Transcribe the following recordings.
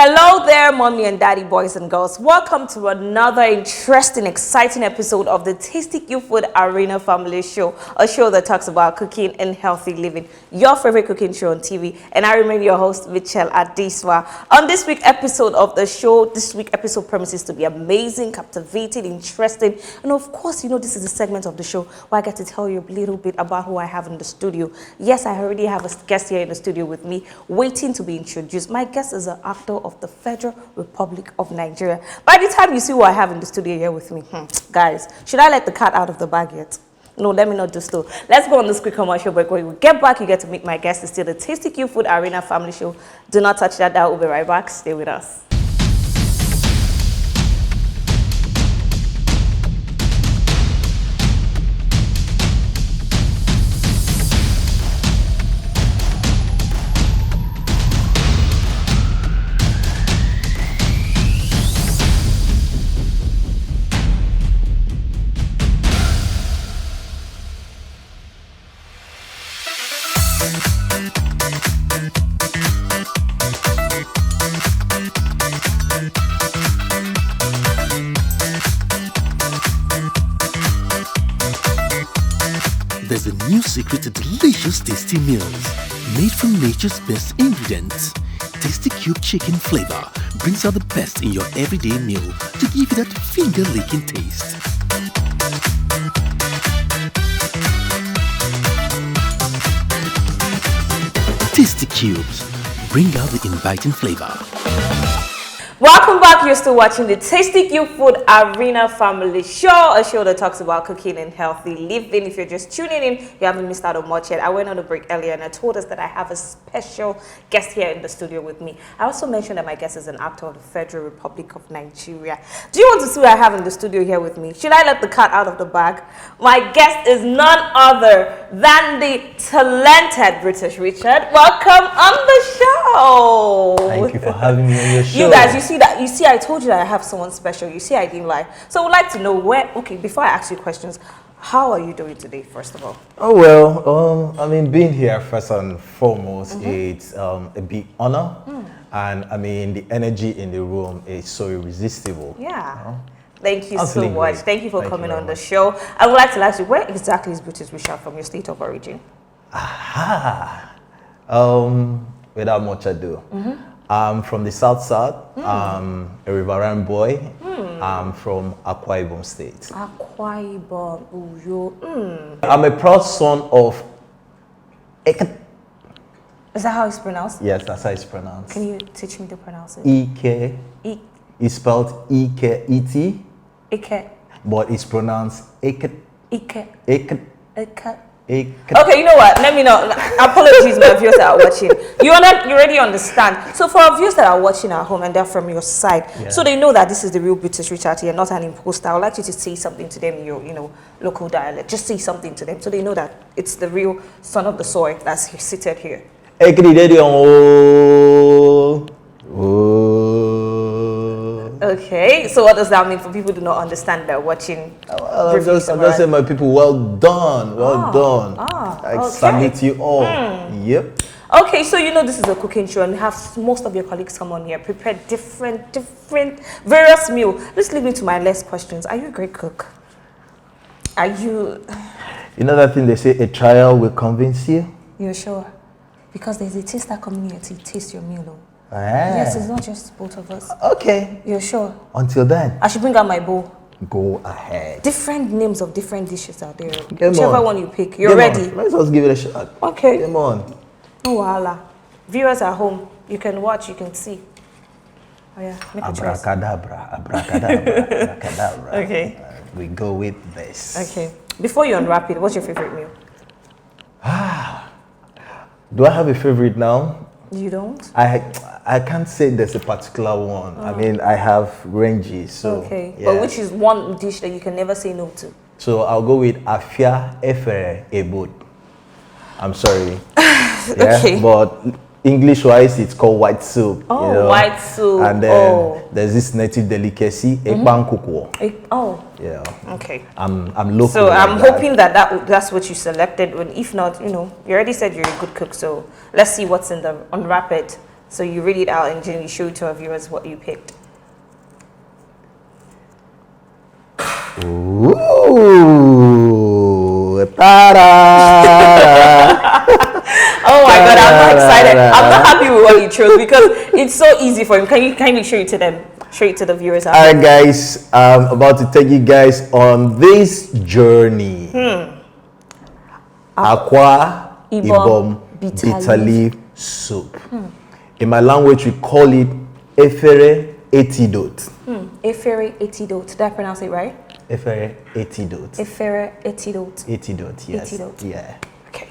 Hello there, mommy and daddy, boys and girls. Welcome to another interesting, exciting episode of the Tasty Cute Food Arena Family Show, a show that talks about cooking and healthy living. Your favorite cooking show on TV, and I remain your host, Michelle Adeswa. On this week's episode of the show, this week's episode promises to be amazing, captivating, interesting, and of course, this is a segment of the show where I get to tell you a little bit about who I have in the studio. Yes, I already have a guest here in the studio with me, waiting to be introduced. My guest is an actor of the Federal Republic of Nigeria. By the time you see who I have in the studio here with me, guys, should I let the cat out of the bag yet? No, let me not do so. Let's go on this quick commercial break. When we get back, you get to meet my guest. It's still the Tasty Cute Food Arena Family Show. Do not touch that dial. We'll be right back. Stay with us. There's a new secret to delicious tasty meals made from nature's best ingredients. Tasty Cube Chicken Flavor brings out the best in your everyday meal to give you that finger-licking taste. Tasty Cubes bring out the inviting flavor. Welcome back. You're still watching the Tasty Cute Food Arena Family Show, a show that talks about cooking and healthy living. If you're just tuning in, you haven't missed out on much yet. I went on a break earlier and I told us that I have a special guest here in the studio with me. I also mentioned that my guest is an actor of the Federal Republic of Nigeria. Do you want to see what I have in the studio here with me? Should I let the cat out of the bag? My guest is none other than the talented British Richard. Welcome on the show. Thank you for having me on your show. You guys, you see, I told you that I have someone special. You see, I didn't lie. So I would like to know before I ask you questions, how are you doing today, first of all? Oh, well, being here first and foremost, it's a big honor. And the energy in the room is so irresistible. Yeah. Thank you so feeling much. great. Thank you for Thank you coming very on the much. show. I would like to ask you, where exactly is British Richard from, your state of origin? Without much ado, I'm from the South. I'm a riverine boy. I'm from Akwa Ibom State. Akwa Ibom, Uyo. I'm a proud son of Eke. Is that how it's pronounced? Yes, that's how it's pronounced. Can you teach me to pronounce it? Ike. It's spelled Ike-E-T, Ike. but it's pronounced Eke. Ike. Eke. Ike. Eke. Okay, you know what? Let me know. Apologies, my viewers that are watching. You already understand. So for our viewers that are watching at home and they're from your side, so they know that this is the real British Richard here, not an imposter. I would like you to say something to them in your, local dialect. Just say something to them so they know that it's the real son of the soil that's seated here. Okay, so what does that mean for people who do not understand that watching? I'm just saying, my people, well done, well done. I salute you all. Yep. Okay, so this is a cooking show and we have most of your colleagues come on here, prepare different, various meals. This leads me to my last questions. Are you a great cook? Are you... You know that thing they say, a trial will convince you? You're sure? Because there's a taster coming here to taste your meal. Ah. Yes, it's not just both of us. Okay. You're sure? Until then, I should bring out my bowl. go ahead. Different names of different dishes out there. Come Whichever on. one you pick. You're ready? Let's just give it a shot. Okay. Come on. No wahala. Viewers at home, you can watch, you can see. Oh yeah, make a choice. Abracadabra, abracadabra. Okay. We go with this. Okay. Before you unwrap it, what's your favorite meal? Do I have a favorite now? You don't? I can't say there's a particular one. I have ranges. So, okay. yeah. But which is one dish that you can never say no to? So I'll go with Afia Efere Ebod. I'm sorry. Okay. But English-wise, it's called white soup. Oh, white soup. And then there's this native delicacy, Ekpan Kukwo. Oh. Yeah. Okay. I'm local. So like I'm hoping that's what you selected. When if not, you already said you're a good cook. So let's see what's in the unwrap it. So you read it out and then you show to our viewers what you picked. Ooh, ta-da! Oh my God, I'm not excited. I'm not happy with what you chose because it's so easy for him. Can you kindly show it to them? Show it to the viewers. All right, guys. I'm about to take you guys on this journey. Akwa, Ibom, bitter leaf soup. In my language, we call it efere etidote. Efere etidote. Did I pronounce it right? Efere etidote. Efere etidote. Etidote, yes. Etidote. Yeah. Okay.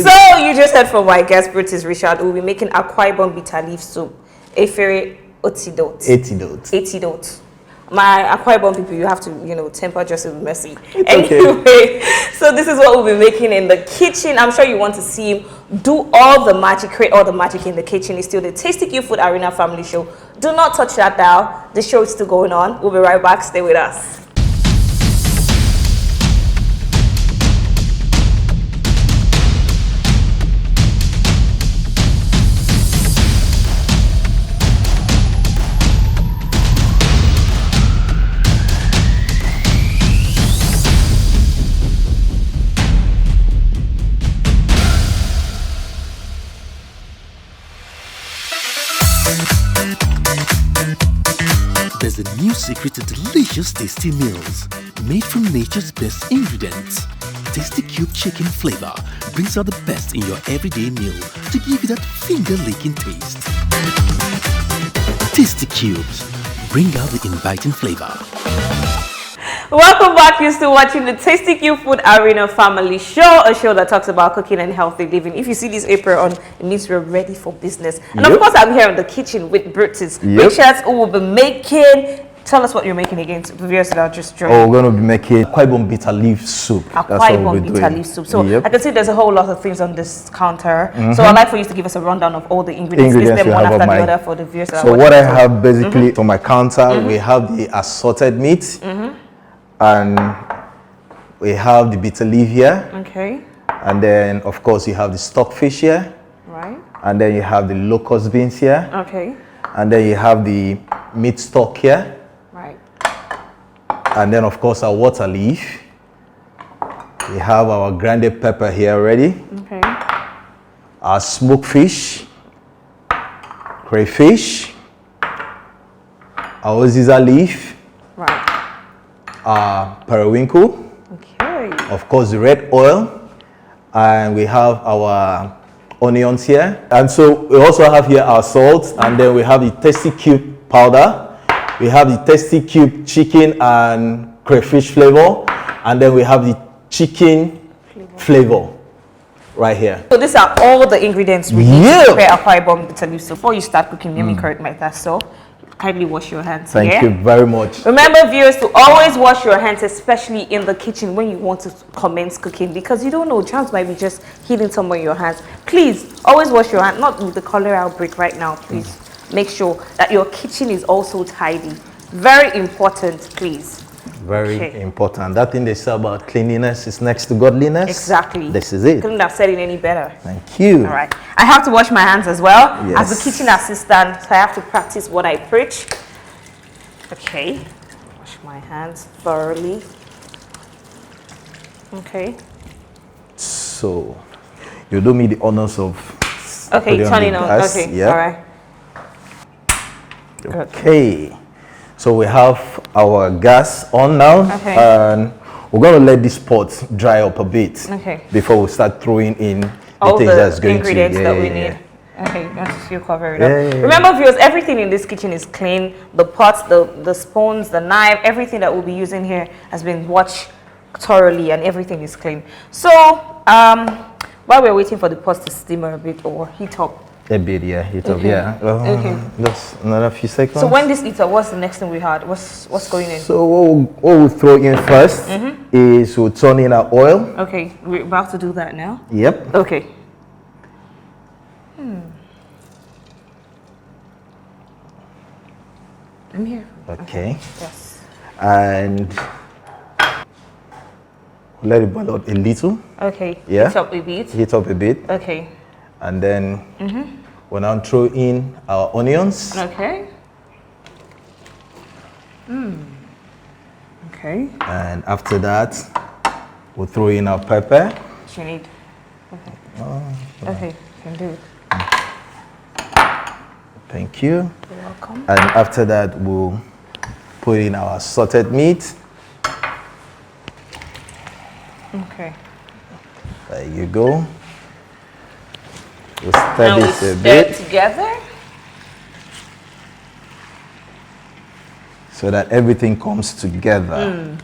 So you just heard from my guest, British Richard, who will be making Akwa Ibom bitter leaf soup. Efere etidote. Etidote. Etidote. My Akwa Ibom people, you have to, temper just with mercy. Okay. Anyway, so this is what we'll be making in the kitchen. I'm sure you want to see him do all the magic, create all the magic in the kitchen. It's still the Tasty Cute Food Arena Family Show. Do not touch that dial. The show is still going on. We'll be right back. Stay with us. There's a new secret to delicious tasty meals made from nature's best ingredients. Tasty Cube Chicken Flavor brings out the best in your everyday meal to give you that finger-licking taste. Tasty Cubes bring out the inviting flavor. Welcome back. You're still watching the Tasty Cute Food Arena Family Show, a show that talks about cooking and healthy living. If you see this apron on, it means we're ready for business. And of course, I'm here in the kitchen with Brutus Richards, who will be making. Tell us what you're making again, to the viewers that are just joining. Oh, we're going to be making Akwa Ibom bitter leaf soup. Akwa Ibom bitter leaf soup. So I can see there's a whole lot of things on this counter. So I'd like for you to give us a rundown of all the ingredients. List them one after the other for the viewers that are watching. So what I have basically on my counter, we have the assorted meat. And we have the bitter leaf here. Okay. And then, of course, you have the stockfish here. Right. And then you have the locust beans here. Okay. And then you have the meat stock here. Right. And then, of course, our water leaf. We have our grounded pepper here already. Okay. Our smoked fish, crayfish, our ziza leaf, Right. periwinkle, Okay. of course the red oil, and we have our onions here. And so we also have here our salt, and then we have the Tasty Cube powder. We have the Tasty Cube chicken and crayfish flavor, and then we have the chicken flavor right here. So these are all the ingredients we need to prepare Akwa Ibom bitter leaf soup. Before you start cooking, let me correct myself. So kindly wash your hands. Thank you very much. Remember, viewers, to always wash your hands, especially in the kitchen when you want to commence cooking, because you don't know, germs might be just hidden somewhere in your hands. Please always wash your hands. Not with the cholera outbreak right now. Please make sure that your kitchen is also tidy. Very important, please. Very important. That thing they say about cleanliness is next to godliness. Exactly. This is it. Couldn't have said it any better. Thank you. All right. I have to wash my hands as well. Yes. As the kitchen assistant, so I have to practice what I preach. Okay. Wash my hands thoroughly. Okay. So, you do me the honors of. Okay, turning on. Okay. Yeah. All right. Okay. So we have our gas on now, and we're going to let this pot dry up a bit before we start throwing in all things that's going ingredients to, that we need. Okay, that's you cover it Yeah. up. Remember, viewers, everything in this kitchen is clean. The pots, the spoons, the knife, everything that we'll be using here has been washed thoroughly, and everything is clean. So, while we're waiting for the pots to simmer a bit or heat up. A bit, yeah, heat up, yeah. Just another few seconds. So when this heats up, what's the next thing we had? What's going in? So what we'll throw in first is we'll turn in our oil. Okay, we're about to do that now. Yep. Okay. I'm here. Okay. Yes. And let it boil out a little. Okay. Yeah. Heat up a bit. Heat up a bit. Okay. and then we'll now throw in our onions. Okay. Okay. And after that, we'll throw in our pepper. What you need? Okay. Okay, can do it. Thank you. You're welcome. And after that, we'll put in our salted meat. Okay. There you go. We'll stir Now this we a stir bit together. so that everything comes together.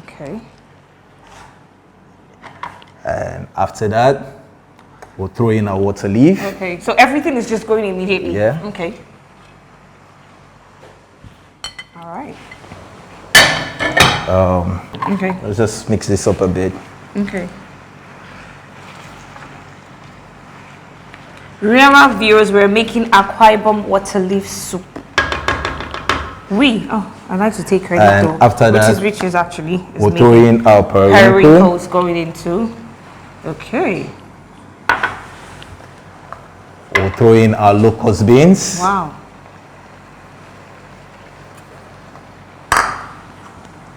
Okay. And after that, we'll throw in our water leaf. Okay. So everything is just going immediately. Yeah. Okay. All right. Okay. Let's just mix this up a bit. Okay. Remember, viewers, we're making Akwa Ibom water leaf soup. I like to take credit And though, after that, which is Rich's actually. We'll throw in our periwinkle. Periwinkles going into. Okay. We'll throw in our locust beans. Wow.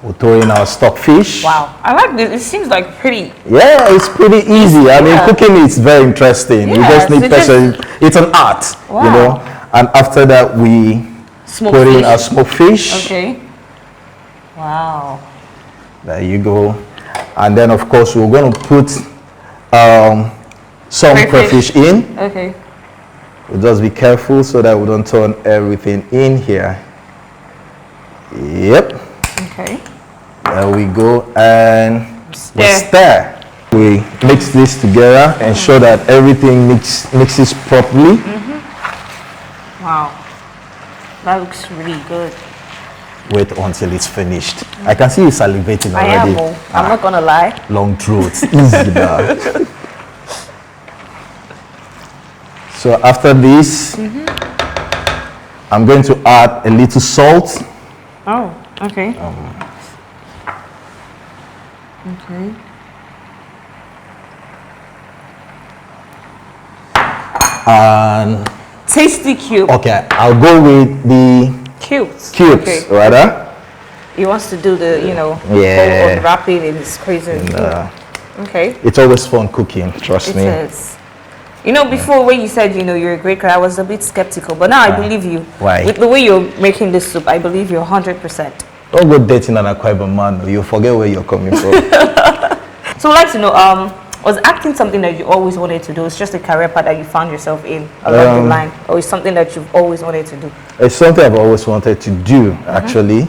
We'll throw in our stockfish. Wow. I like this. It seems like pretty. Yeah, it's pretty easy. I mean, cooking is very interesting. You Yes, just need passion. It's an art, Wow. you know. And after that, we Smoked put in fish. our smoked fish. Okay. Wow. There you go. And then, of course, we're going to put some crayfish in. Okay. We'll just be careful so that we don't turn everything in here. Yep. Okay. There we go. And we Stir. stir. We mix this together, ensure that everything mixes properly. Wow. That looks really good. Wait until it's finished. I can see you salivating I already. am. I'm not gonna lie. Long throat. Easy now. So after this, I'm going to add a little salt. Oh, okay. Okay. And Tasty cube. okay, I'll go with the Cubes. cubes, Okay. rather. He wants to do the, Yeah. whole unwrapping and it's crazy. Okay. It's always fun cooking, trust It me. is. Before when you said, you're a great cook, I was a bit skeptical, but now I believe you. Why? With the way you're making this soup, I believe you're 100%. Don't go dating an Akwa Ibom man, you forget where you're coming from. So I'd like to know, was acting something that you always wanted to do? It's just a career path that you found yourself in along the line, or is something that you've always wanted to do? It's something I've always wanted to do, actually.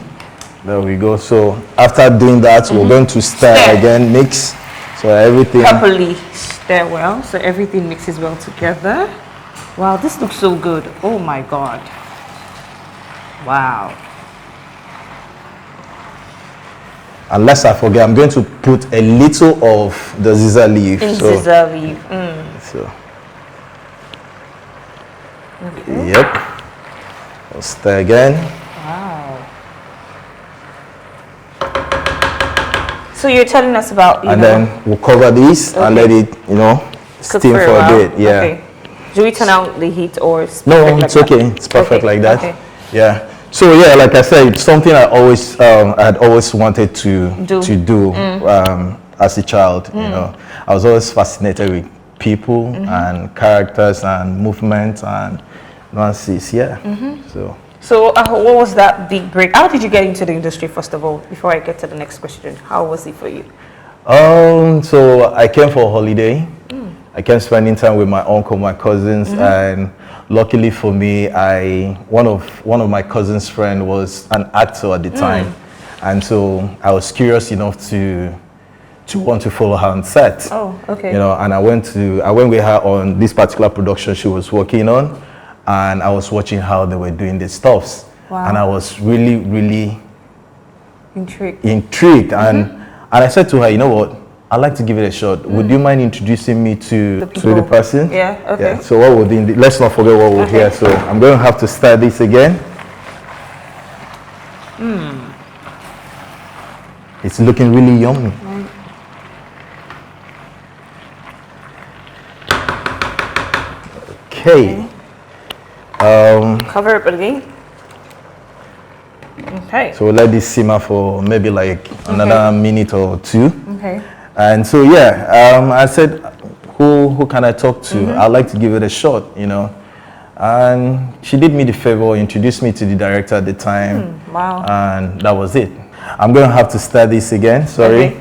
There we go. So after doing that, we're going to stir Stir. again, mix. So everything. Properly stir well, so everything mixes well together. Wow, this looks so good. Oh my God. Wow. Unless I forget, I'm going to put a little of the ziza leaf. Scissor leaf. So, Okay. yep. We'll stir again. Wow. So you're telling us about, And then we'll cover this and let it, cook steam for a while. bit. Yeah. Okay. Do we turn out the heat or it's No, perfect it's like okay. that? It's perfect Okay, like that. okay. Yeah. So yeah, like I said, it's something I always had always wanted to do as a child. I was always fascinated with people and characters and movement and nuances. Yeah. So what was that big break? How did you get into the industry, first of all, before I get to the next question? How was it for you? So I came for a holiday. I came spending time with my uncle, my cousins, and luckily for me, one of my cousin's friend was an actor at the time, and so I was curious enough to want to follow her on set. Oh, okay. And I went with her on this particular production she was working on, and I was watching how they were doing the stuffs, Wow. and I was really, really Intrigued. and I said to her, you know what? I'd like to give it a shot. Would you mind introducing me to the people. person? Yeah, okay. So what we'll do, let's not forget what we'll hear. So I'm going to have to start this again. It's looking really yummy. Okay. Cover it again. Okay. So we'll let this simmer for maybe like another minute or two. Okay. And so yeah, I said, who can I talk to? I'd like to give it a shot, you know. And she did me the favor, introduced me to the director at the time. Wow. And that was it. I'm going to have to start this again, sorry. Okay.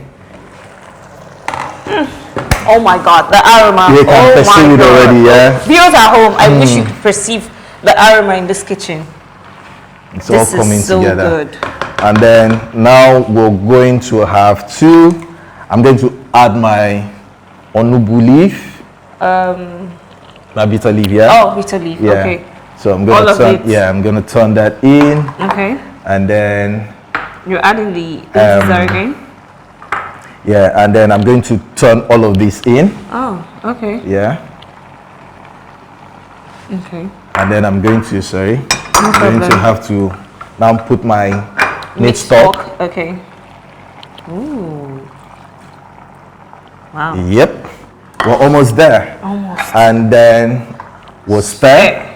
Oh my God, the aroma. You can perceive it already, yeah? Viewers at home, I wish you could perceive the aroma in this kitchen. It's all coming so together. Good. And then now we're going to have I'm going to add my onubu leaf. My bitter leaf, yeah? Oh, bitter leaf, yeah. okay. So I'm going to turn that in. Okay. And then you're adding the again? Yeah, and then I'm going to turn all of this in. Oh, okay. Yeah. Okay. And then I'm going to, I'm going to have to now put my meat stock. Okay. Ooh. Wow. Yep. We're almost there. Almost. And then we'll stir.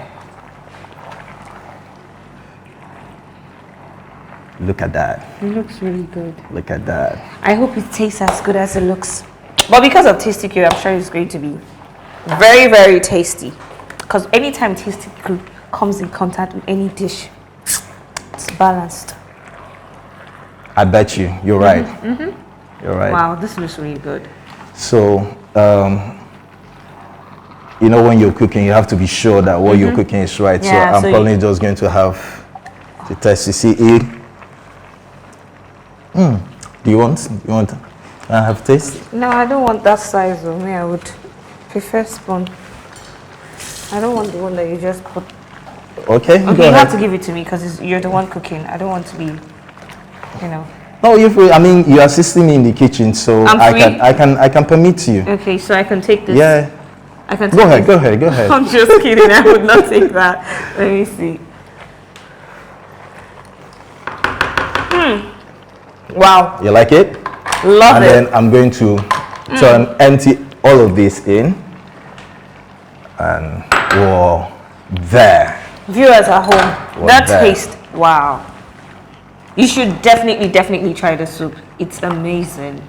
Look at that. It looks really good. Look at that. I hope it tastes as good as it looks. But because of Tasty Cube, I'm sure it's going to be very, very tasty. Because anytime Tasty Cube comes in contact with any dish, it's balanced. I bet you. You're right. You're right. Wow, this looks really good. So, you know, when you're cooking, you have to be sure that what you're cooking is right. Yeah, so I'm probably just going to have to test to see it. Do you want to have taste? No, I don't want that size of me. I would prefer spoon. I don't want the one that you just put. Okay, you have to give it to me because you're the one cooking. I don't want to be, you know. No, you're free. I mean, you're assisting me in the kitchen, so I can permit you. Okay, so I can take this. Yeah. I can. Go ahead. I'm just kidding. I would not take that. Let me see. Wow. You like it? Love it. And then I'm going to empty all of this in. And whoa, there. Viewers at home, Whoa, that there. taste, wow. You should definitely try the soup. It's amazing.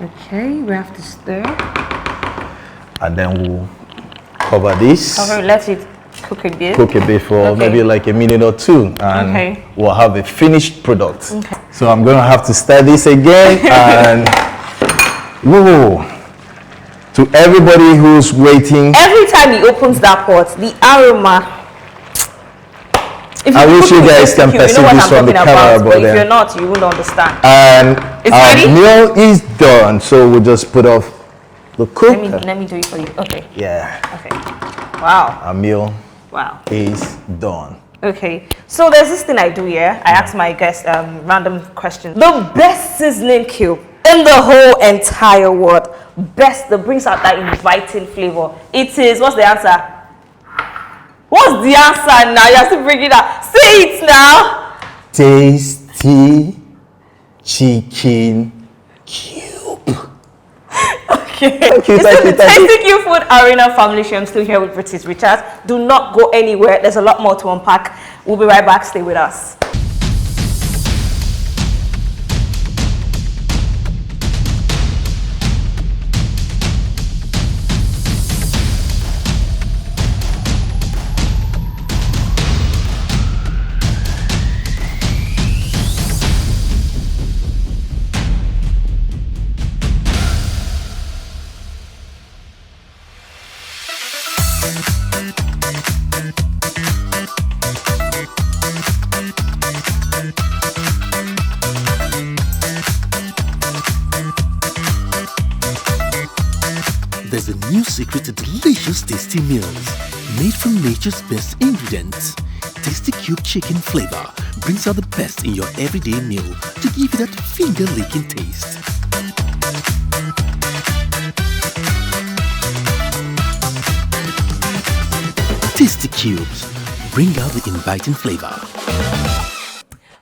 Okay, we have to stir. And then we'll cover this. Okay, let it cook a bit. Cook a bit for maybe like a minute or two. And we'll have a finished product. Okay. So I'm going to have to stir this again. And whoa. To everybody who's waiting. Every time he opens that pot, the aroma. I wish you guys can perceive this from the camera, but if you're not, you won't understand. And our meal is done, so we'll just put off the cook. Let me do it for you. Okay. Yeah. Okay. Wow. Our meal is done. Okay. So there's this thing I do here. I ask my guests random questions. The best seasoning cube in the whole entire world. Best that brings out that inviting flavor. It is. What's the answer? What's the answer now? You have to bring it out. Say it now. Tasty chicken cube. Okay. Thank you. Tasty Cube Food Arena Family Show. I'm still here with British Richards. Do not go anywhere. There's a lot more to unpack. We'll be right back. Stay with us. There's a new secret to delicious tasty meals made from nature's best ingredients. Tasty Cube Chicken Flavour brings out the best in your everyday meal to give you that finger-licking taste. Tasty Cubes bring out the inviting flavor.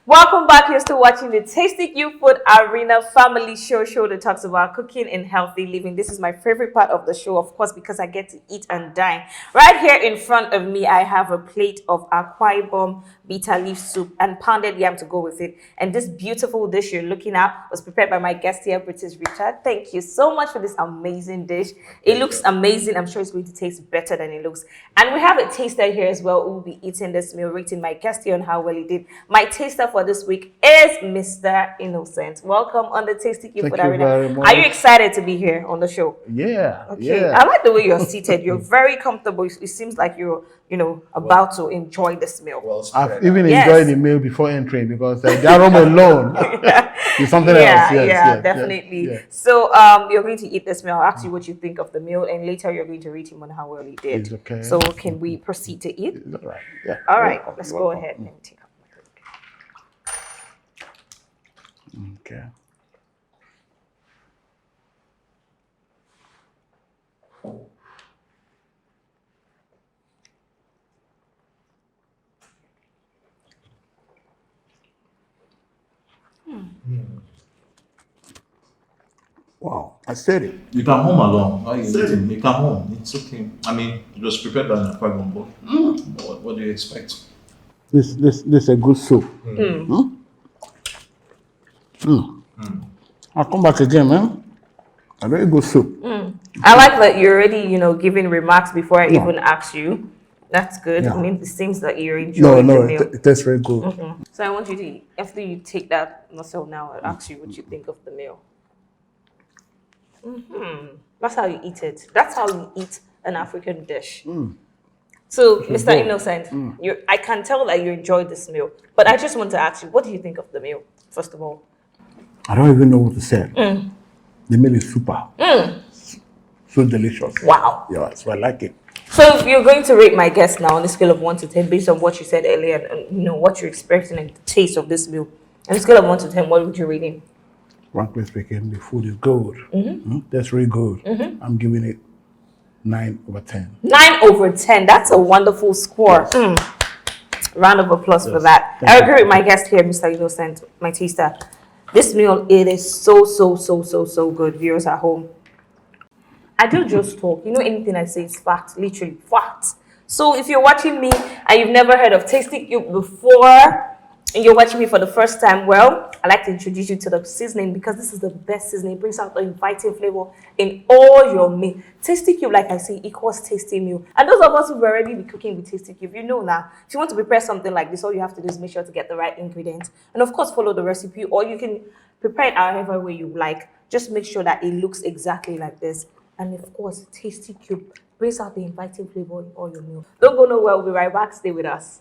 Welcome back. You're still watching the Tasty You Food Arena Family Show that talks about cooking and healthy living. This is my favorite part of the show, of course, because I get to eat and dine. Right here in front of me, I have a plate of Akwa Ibom bitter leaf soup and pounded yam to go with it. And this beautiful dish you're looking at was prepared by my guest here, British Richard. Thank you so much for this amazing dish. It looks amazing. I'm sure it's going to taste better than it looks. And we have a taster here as well who will be eating this meal, rating my guest here on how well he did. My taster for this week is Mr. Innocent. Welcome on the Tasty You Food Arena. Are you excited to be here on the show? Yeah. Okay. Yeah. I like the way you're seated. You're very comfortable. It seems like you're, about to enjoy this meal. I've even enjoyed the meal before entering because the aroma alone is something else. Yes, definitely. Yeah. So you're going to eat this meal. I'll ask you what you think of the meal, and later you're going to rate him on how well he did. It's okay. So can we proceed to eat? It's all right. Yeah. All right, let's go ahead and take up my food. Okay. Wow, I said it. You come home alone. Why you come home. It's okay. I mean, it was prepared by an Akwa boy. What do you expect? This is a good soup. I'll come back again, man. A very good soup. I like that you're already, giving remarks before I even ask you. That's good. Yeah. I mean, it seems that you're enjoying the meal. It tastes very good. So I want you to, after you take that muscle now, I'll ask you what you think of the meal. That's how you eat it. That's how you eat an African dish. So, Mr. Innocent, I can tell that you enjoyed this meal, but I just want to ask you, what do you think of the meal, first of all? I don't even know what to say. The meal is super. So delicious. Wow. Yeah, so I like it. So if you're going to rate my guest now on a scale of 1 to 10 based on what you said earlier and what you're expecting and the taste of this meal, on a scale of 1 to 10, what would you rate it? Frankly speaking, the food is good. That's really good. I'm giving it 9 over 10. 9 over 10. That's a wonderful score. Round of applause for that. I agree with my guest here, Mr. Innocent, my taster. This meal, it is so good, viewers at home. I don't just talk. Anything I say is fact, literally fact. So if you're watching me and you've never heard of Tasty Cube before, and you're watching me for the first time, well, I'd like to introduce you to the seasoning because this is the best seasoning. It brings out the inviting flavor in all your meal. Tasty Cube, like I say, equals tasty meal. And those of us who've already been cooking with Tasty Cube, you know now, if you want to prepare something like this, all you have to do is make sure to get the right ingredients. And of course, follow the recipe, or you can prepare it however way you like. Just make sure that it looks exactly like this. And of course, Tasty Cube brings out the inviting flavor in all your meal. Don't go nowhere. We'll be right back. Stay with us.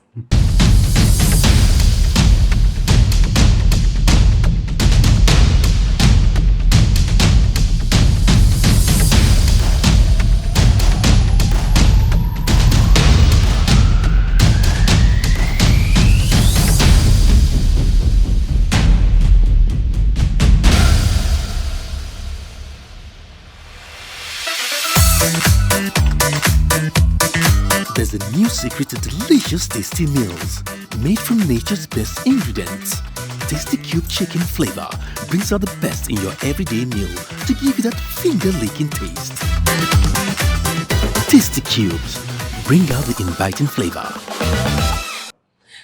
There's a new secret to delicious tasty meals made from nature's best ingredients. Tasty Cube Chicken Flavor brings out the best in your everyday meal to give you that finger-licking taste. Tasty Cubes bring out the inviting flavor.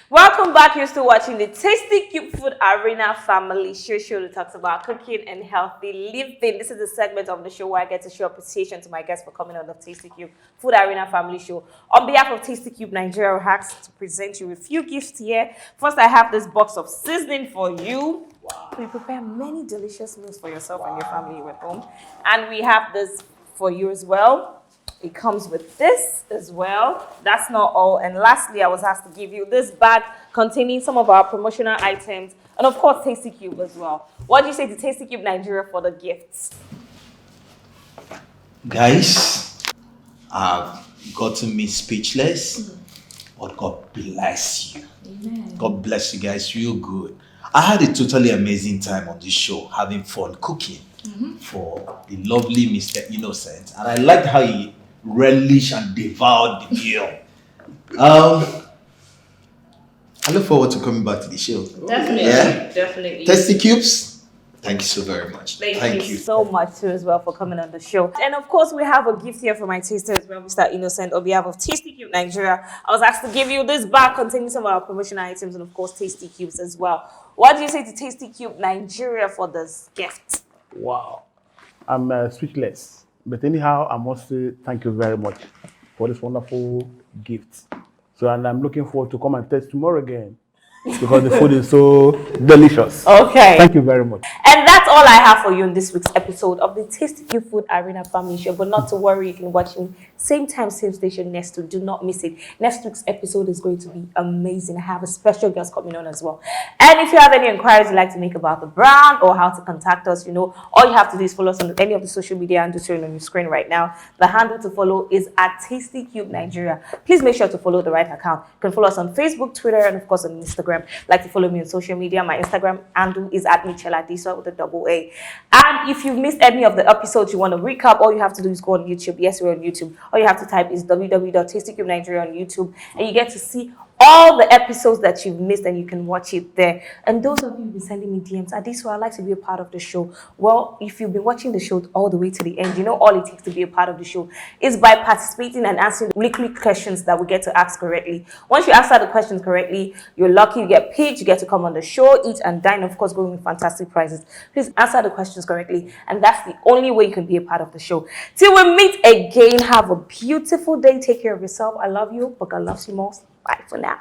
Welcome back. You're still watching the Tasty Cube Food Arena Family Show that talks about cooking and healthy living. This is the segment of the show where I get to show appreciation to my guests for coming on the Tasty Cube Food Arena Family Show. On behalf of Tasty Cube Nigeria, I have to present you with a few gifts here. First, I have this box of seasoning for you. Wow. We prepare many delicious meals for yourself and your family at home. And we have this for you as well. It comes with this as well. That's not all. And lastly, I was asked to give you this bag containing some of our promotional items. And of course, Tasty Cube as well. What do you say to Tasty Cube Nigeria for the gifts? Guys, I've gotten me speechless. But God bless you. Amen. God bless you guys real good. I had a totally amazing time on this show, having fun cooking for the lovely Mr. Innocent. And I liked how he relished and devoured the meal. I look forward to coming back to the show. Definitely, Yeah. definitely. Tasty Cubes, thank you so very much. Thank you so much too as well for coming on the show. And of course, we have a gift here for my taster as well, Mr. Innocent, on behalf of Tasty Cube Nigeria. I was asked to give you this bag containing some of our promotional items and of course Tasty Cubes as well. What do you say to Tasty Cube Nigeria for this gift? Wow. I'm speechless. But anyhow, I must say thank you very much for this wonderful gift. So, and I'm looking forward to come and taste tomorrow again because the food is so delicious. Okay. Thank you very much. And that's all I have for you in this week's episode of the Tasty Cube Food Arena Family Show. But not to worry, you can watch me same time, same station next week. Do not miss it. Next week's episode is going to be amazing. I have a special guest coming on as well. And if you have any inquiries you'd like to make about the brand or how to contact us, all you have to do is follow us on any of the social media handles showing on your screen right now. The handle to follow is at Tasty Cube Nigeria. Please make sure to follow the right account. You can follow us on Facebook, Twitter, and of course on Instagram. Like to follow me on social media. My Instagram handle is at Michela Disa with a double A. And if you've missed any of the episodes you want to recap, all you have to do is go on YouTube. Yes, we're on YouTube. All you have to type is www.tastykubenigeria on YouTube, and you get to see all the episodes that you've missed, and you can watch it there. And those of you who've been sending me DMs, Adiso, I'd like to be a part of the show. Well, if you've been watching the show all the way to the end, all it takes to be a part of the show is by participating and answering the weekly questions that we get to ask correctly. Once you answer the questions correctly, you're lucky, you get paid, you get to come on the show, eat and dine, of course, going with fantastic prizes. Please answer the questions correctly, and that's the only way you can be a part of the show. Till we meet again, have a beautiful day. Take care of yourself. I love you, but God loves you most. Bye for now.